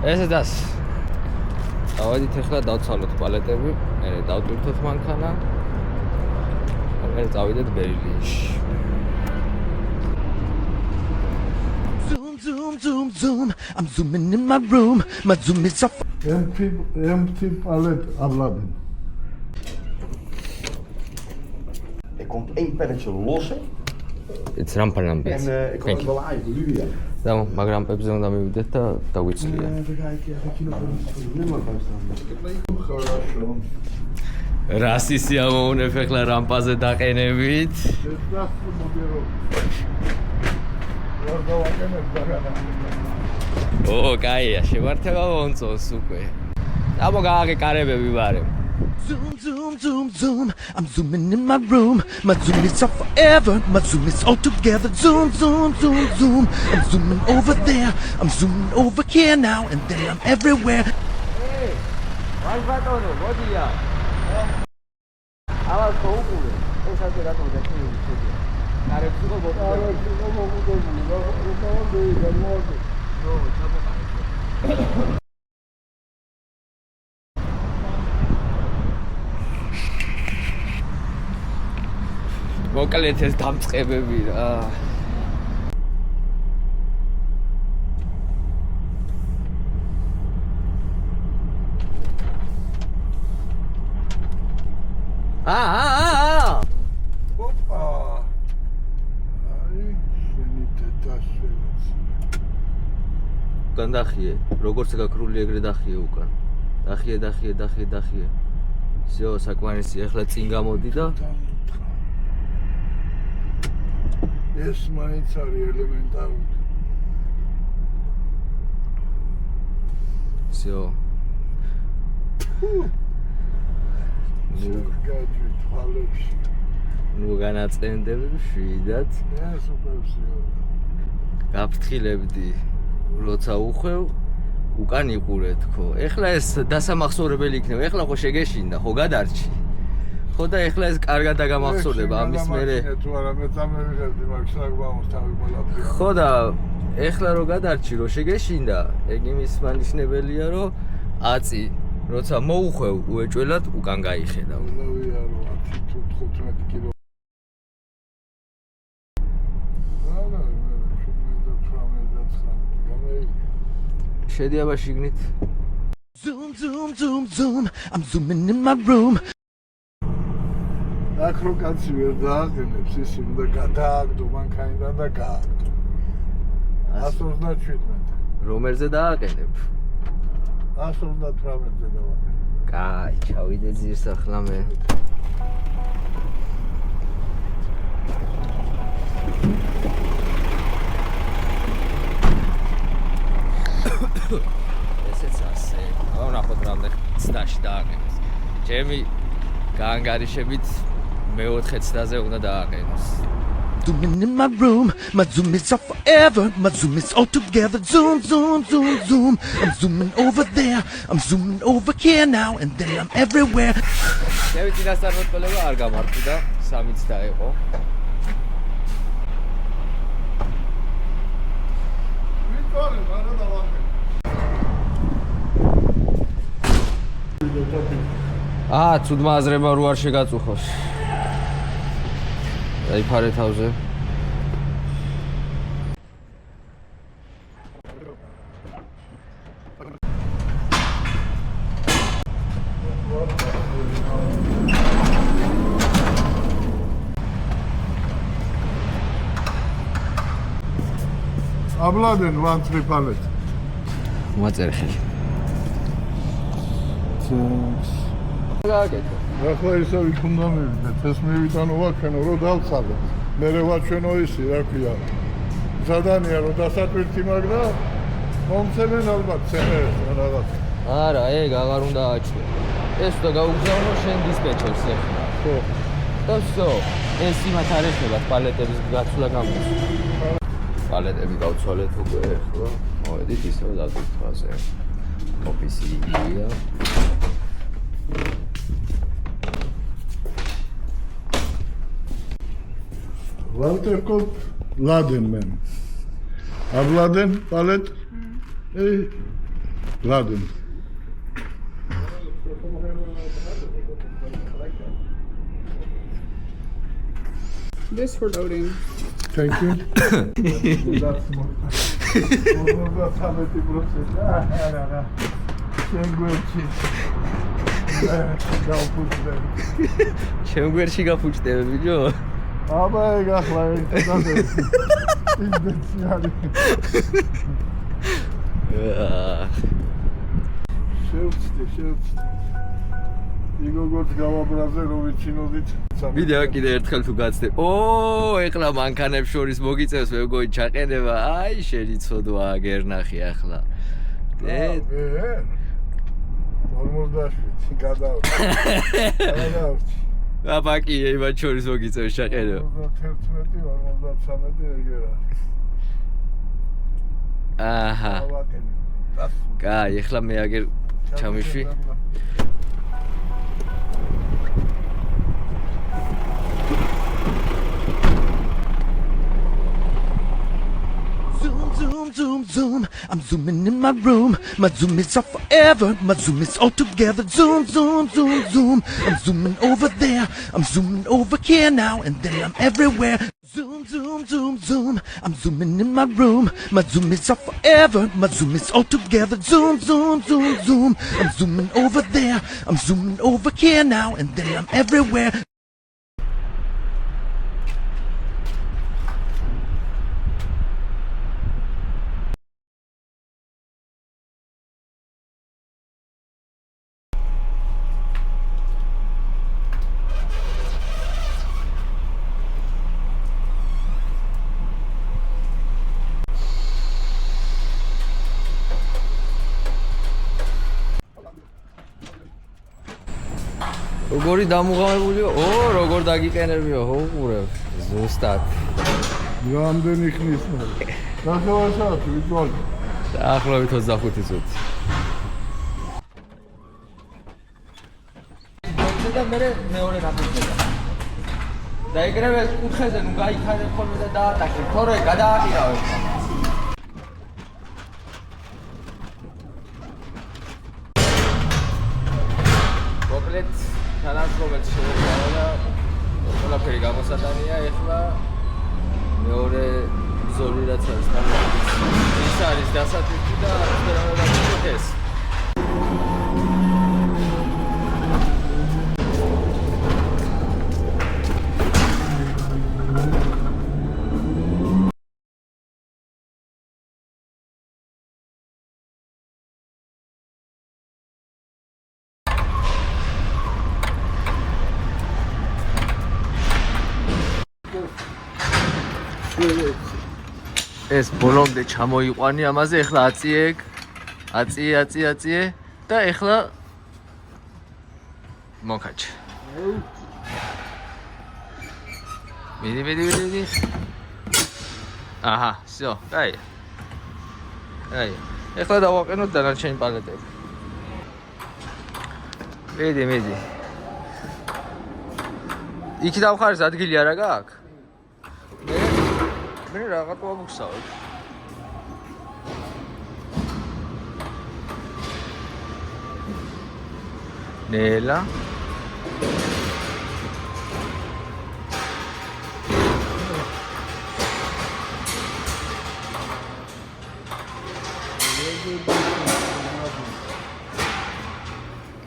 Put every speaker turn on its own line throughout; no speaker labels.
ესეც დავედით ახლა დავცალოთ პალეტები, მერე დავტვირთოთ მანქანა. მერე წავიდეთ ბერლინში.
Zoom, zoom. I'm zooming in my room. My zoom is off.
Empty palette afladen.
Er komt 1 pelletje losse.
It's rampanambes.
En ik kan het wel aan, Julia.
და მაგრამ პებზე უნდა მივიდეთ და დავიცლია.
Even kijken, heb ik hier nog een nummer bij staan?
Хорошо.
რასი სიამოვნებ ახლა რამპაზე დაყენებით?
Das modelo. Ვარდავაკენებ დაგანა.
ო, კაია, შევართება მომწონს უკვე. და მოგააღე კარებები ვარემ.
Zoom. I'm zooming in my room. My zoom is off forever. My zoom is all together. Zoom. I'm zooming over there. I'm zooming over here now. And then I'm everywhere.
Hey, ვაჟბატონო, მოდია. ალა თოუკულე. ეს ასე რატომ დაჭირული შედი? კარებს იყო მოკლედ ეს დამწყებები რა.
Opa! Ai, შენით დასვენს.
უკან დახიე, როგორც გაქრული ეგრე დახიე უკან. დახიე. всё, საკმარისი, ახლა წინ გამოდი და
ეს მაინც არის ელემენტარული.
всё.
გაჭი თვალებში.
ნუ განაწყენდები შვიდად.
ეს უკვე всё.
გაფრთხილებდი, როცა უხვევ, უკან იყურე თქო. ეხლა ეს დასამახსოვრებელი იქნება. ეხლა ხო შეგეშინდა, ხო გადარჩი. ხო და ეხლა ეს კარგად დაგამახსოვრდება ამის მერე.
თუ არა მე წამევიღებდი მაგ შლაგბაუმს თავი ყველაფერი.
ხო და ეხლა რო გადარჩი, რო შეგეშინდა, ეგ იმის მანიშნებელია, რომ აწი, როცა მოუხვევ, უეჭველად უკან გაიხედავ.
ნოვია რო 10 თუ 15 კილო.
შედიაბა შიგნით.
Zoom. I'm zooming in my room.
აქ რო კაცი ვერ დააყენებს, ის უნდა გადააგდო მანქანიდან და გააგდო. 127.
რომელზე დააყენებ?
158-ზე დავაყენე.
კაი, ჩავიდე ძირს ახლა მე. ესეც ასე. ვნახოთ რამდენ ცდაში დააყენოს. ჩემი გაანგარიშებით მე-4 ცდაზე უნდა დააყენოს.
Zooming in my room. My zoom is off forever. My zoom is all together. Zoom. I'm zooming over there. I'm zooming over here now. And then I'm everywhere.
ჩემი წინასწარმეტყველება არ გამართი და 3 ცდა იყო.
ვიქორე, არა დავაყენე.
ცუდმა აზრება რო არ შეგაწუხოს. დაიფარე თავზე.
აბლადენ 1-3 palette.
მოაწერე ხელი. გააკეთე.
ახლა ისე ვიქ უნდა მივიდეთ, ეს მივიტანო ვაჩვენო, რომ დავცალე. მერე ვაჩვენო ისი, რა ქვია. ზადანია რომ დასატვირთი მაგდა, მომცემენ ალბათ ცენერს რაღაც.
არა, ეგ აღარ უნდა აჩვე. ეს უნდა გაუგზავნო შენ დისპეჩერს ახლა.
ხო.
და всё. ეს იმათ არ ეხება პალეტების გაცვლა გამოდის. პალეტები გავცვალეთ უკვე ახლა. მოვედით ისევ დაკითხვაზე. ოფისი იგია.
Walter Kopp, Laden man. Abladen, palet. Laden.
This for loading.
Thank you.
ჩემ გვერდში გაფუჭდები ბიჭო.
აბა ეგ ახლა შევწდი. იგოგოც გავაბრაზე რომ ვიცინოდით.
ვიდეო კიდე ერთხელ თუ გაცდებ. ეხლა მანქანებს შორის მოგიწევს მეგოი ჩაყენება. აი შენი ცოდვა აგერნახი ახლა.
47 გადავწი.
აბაკი იმან შორის მოგიწევს ჩაყენება.
51-53 ეგერა.
აჰა. კაი, ეხლა მე აგერ ჩამიშვი.
Zoom, zoom, zoom. I'm zooming in my room. My zoom is off forever. My zoom is all together. Zoom, zoom, zoom, zoom. I'm zooming over there. I'm zooming over here now. And then I'm everywhere. Zoom, zoom, zoom, zoom. I'm zooming in my room. My zoom is off forever. My zoom is all together. Zoom, zoom, zoom, zoom. I'm zooming over there. I'm zooming over here now. And then I'm everywhere.
როგორი დამუღამებულია? როგორ დაგიყენებიო, უყურებ. ზუსტად.
რამდენი ხნის მერე? გასავასაათი ვიტვალ.
დაახლოებით 25 წუთი. და მე მეორე რამეა. დაიგრევე კუთხეზე, ნუ გაიქარებ ხოლმე და დაატაკებ. თორე გადააყირავებ. მოკლედ თანასწორად შევეცვალა და ყველაფერი გამოსატანია ეხლა მეორე ზოლი რაც არის ის არის დასაწყისი და რა ეს ეს ბოლომდე ჩამოიყვანი ამაზე ეხლა აწიე და ეხლა მოკაჩ მიდი აჰა всё კაი ეხლა დავაყენოთ დანარჩენი პალეტები მიდი იქ დავხარეს ადგილი არა გაქვს მე რაღაცა მოგსავთ. ნელა.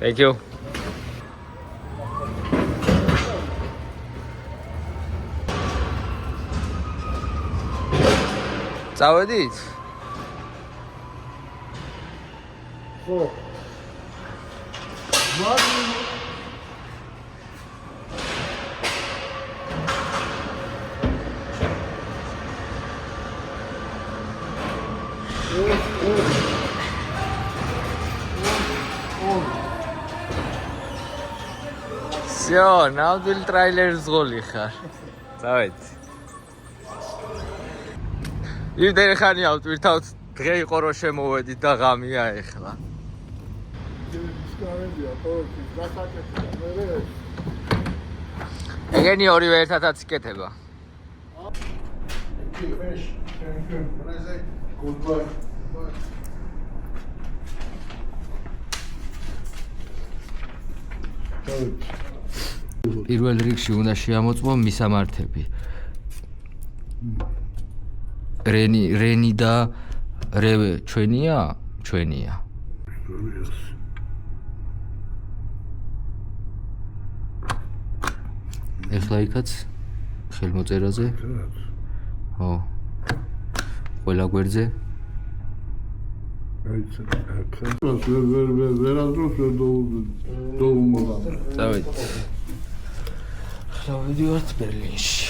Thank you. წავედით?
ხო.
всё, ნამდვილ ტრაილერს ზღოლი ხარ. წავედით. იმდენი ხანია ვტვირთავთ დღე იყო რომ შემოვედით და ღამეა ეხლა. ეგენი ორივე ერთადაც იკეთება. პირველ რიგში უნდა შეამოწმო მისამართები. რენი და რევე ჩვენია? ჩვენია. ეხლა იქაც ხელმოწერაზე? ხო. ყველა გვერდზე?
ვერასდროს ვერ დაუმოვა.
დავით. ხა ვიდეოც ბერლინში.